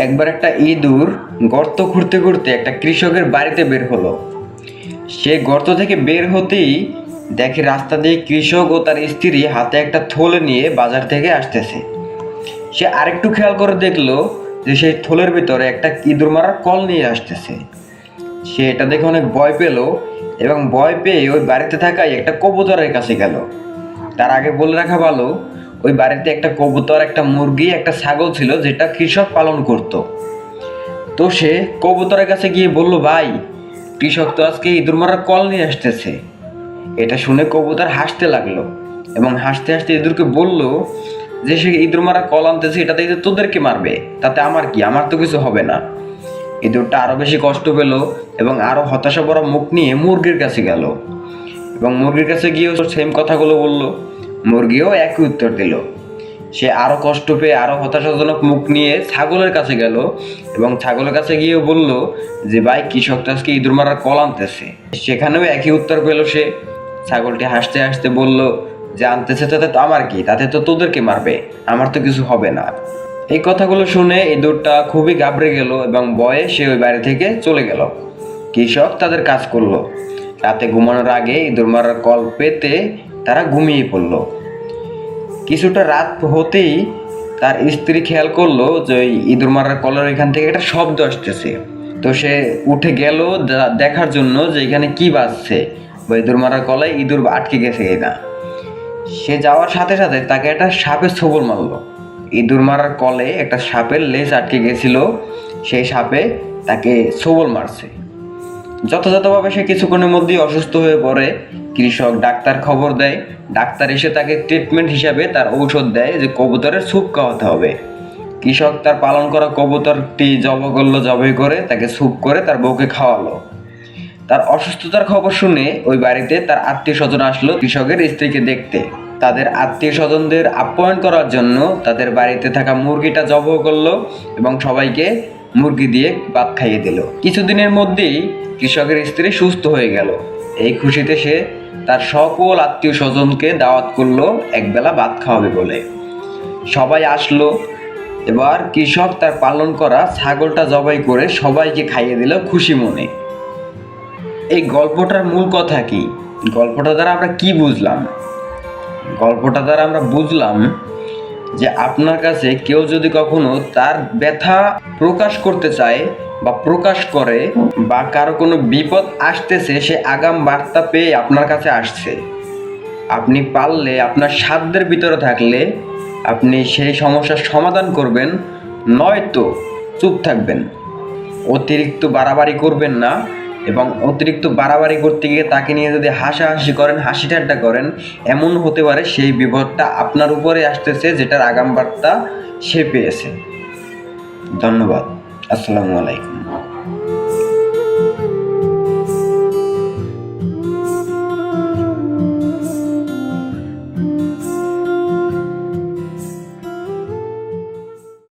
একবার একটা ইঁদুর গর্ত খুঁড়তে খুঁড়তে একটা কৃষকের বাড়িতে বের হলো। সে গর্ত থেকে বের হতেই দেখে রাস্তা দিয়ে কৃষক ও তার স্ত্রী হাতে একটা থলে নিয়ে বাজার থেকে আসতেছে। সে আরেকটু খেয়াল করে দেখলো যে সেই থলের ভিতরে একটা ইঁদুর মারার কল নিয়ে আসতেছে। সে এটা দেখে অনেক ভয় পেল এবং ভয় পেয়ে ওই বাড়িতে থাকাই একটা কবুতরের কাছে গেল। তার আগে বলে রাখা ভালো, ওই বাড়িতে একটা কবুতর, একটা মুরগি, একটা ছাগল ছিল যেটা কৃষক পালন করত। তো সে কবুতরের কাছে গিয়ে বলল, ভাই, কৃষক তো আজকে ইঁদুর মারার কল নিয়ে আসতেছে। এটা শুনে কবুতর হাসতে লাগলো এবং হাসতে হাসতে ইঁদুরকে বলল যে সে ইঁদুর মারার কল আনতেছে, এটাতে তোদেরকে মারবে, তাতে আমার কি, আমার তো কিছু হবে না। ইঁদুরটা আরো বেশি কষ্ট পেল এবং আরো হতাশা ভরা মুখ নিয়ে মুরগির কাছে গেল এবং মুরগির কাছে গিয়েও সেম কথাগুলো বলল। মুরগিও একই উত্তর দিল। সে আরো কষ্ট পেয়ে আরো হতাশাজনক মুখ নিয়ে ছাগলের কাছে গেল এবং ছাগলের কাছে গিয়েও বলল যে ভাই, কৃষক তো আজকে ইঁদুর মারার কল আনতেছে। সেখানেও একই উত্তর পেল সে। ছাগলটি হাসতে হাসতে বলল যে আনতেছে তাতে তো আমার কি, তাতে তো তোদেরকে মারবে, আমার তো কিছু হবে না। এই কথাগুলো শুনে ইঁদুরটা খুবই ঘাবড়ে গেল এবং ভয়ে সে ওই বাড়ি থেকে চলে গেল। কৃষক তাদের কাজ করলো। রাতে ঘুমানোর আগে ইঁদুর মারার কল পেতে তারা ঘুমিয়ে পড়ল। কিছুটা রাত হতেই তার স্ত্রী খেয়াল করলো যে ওই ইঁদুর মারার কলের এখান থেকে একটা শব্দ আসতেছে। তো সে উঠে গেল দেখার জন্য যে এখানে কি বাজছে, বা ইঁদুর মারার কলায় ইঁদুর আটকে গেছে কিনা। সে যাওয়ার সাথে সাথে তাকে একটা সাপের ছোবল মারলো। ইঁদুর মারার কলে একটা সাপের লেজ আটকে গেছিল, সেই সাপে তাকে ছোবল মারছে। যথাযথভাবে সে কিছুক্ষণের মধ্যেই অসুস্থ হয়ে পড়ে। কৃষক ডাক্তার খবর দেয়। ডাক্তার এসে তাকে ট্রিটমেন্ট হিসাবে তার ঔষধ দেয় যে কবুতরের স্যুপ খাওয়াতে হবে। কৃষক তার পালন করা কবুতরটি জবাই করে তাকে স্যুপ করে তার বউকে খাওয়ালো। তার অসুস্থতার খবর শুনে ওই বাড়িতে তার আত্মীয় স্বজন আসলো কৃষকের স্ত্রীকে দেখতে। তাদের আত্মীয় স্বজনদের আপ্যায়ন করার জন্য তাদের বাড়িতে থাকা মুরগিটা জবাই করলো এবং সবাইকে মুরগি দিয়ে ভাত খাইয়ে দিল। কিছুদিনের মধ্যেই কৃষকের স্ত্রী সুস্থ হয়ে গেল। এই খুশিতে সে তার সকল আত্মীয় স্বজনকে দাওয়াত করলো একবেলা ভাত খাওয়াবে বলে। সবাই আসলো। এবার কৃষক তার পালন করা ছাগলটা জবাই করে সবাইকে খাইয়ে দিল খুশি মনে। এই গল্পটার মূল কথা কি? গল্পটা দ্বারা আমরা কি বুঝলাম? গল্পটা দ্বারা আমরা বুঝলাম যে আপনার কাছে কেউ যদি কখনো তার ব্যথা প্রকাশ করতে চায় বা প্রকাশ করে, বা কারো কোনো বিপদ আসতেছে, সে আগাম বার্তা পেয়ে আপনার কাছে আসছে, আপনি পারলে আপনার সাধ্যের ভিতরে থাকলে আপনি সেই সমস্যার সমাধান করবেন, নয়তো চুপ থাকবেন। অতিরিক্ত বাড়াবাড়ি করবেন না এবং অতিরিক্ত বাড়াবাড়ি করতে গিয়ে তাকে নিয়ে যদি হাসাহাসি করেন, হাসি ঠাট্টা করেন, এমন হতে পারে সেই বিপদটা আপনার উপরে আসতেছে যেটার আগাম বার্তা সে পেয়েছে। ধন্যবাদ। আসসালামু আলাইকুম।